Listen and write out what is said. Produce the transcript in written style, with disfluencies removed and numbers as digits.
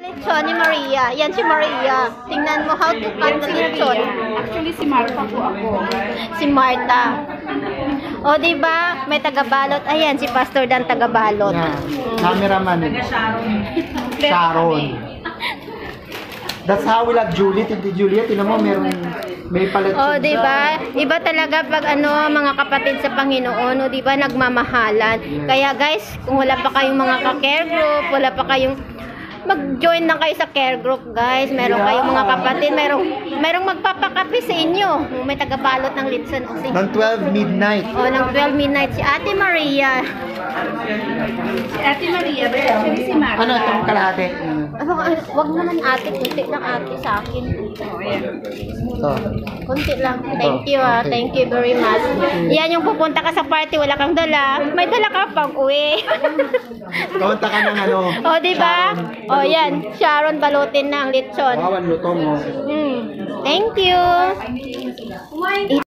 Lechon ni Maria. Yan si Maria. Tingnan mo how to cut the lechon. Actually, si Martha po ako. Si Martha. O, diba? May tagabalot. Ayan, si Pastor Dan tagabalot. Yeah. Cameraman. Sharon. That's how we love Juliet. Hindi Juliet, tinan mo, may palit. O, diba? Iba talaga pag mga kapatid sa Panginoon, o diba, nagmamahalan. Kaya guys, kung wala pa kayong mga ka-care group, wala pa kayong mag-join lang kayo sa care group, guys. Meron kayong mga kapatid, merong magpapakape sa inyo. May tagabalot ng litson. Ng 12 midnight. O, ng 12 midnight. Si Ate Maria. Si Ate Maria, but actually si Martha. Ano itong kalahati? Wag naman ate, kunti lang ate sa akin. Oh, ayan. Ito. Kunti lang. Thank you Thank you very much. Yan yung pupunta ka sa party, wala kang dala. May dala ka pang uwi. Kaunta ka ng ano. O, diba? O, yan. Sharon, balutin na ang lechon. Wawan luto mo. Thank you.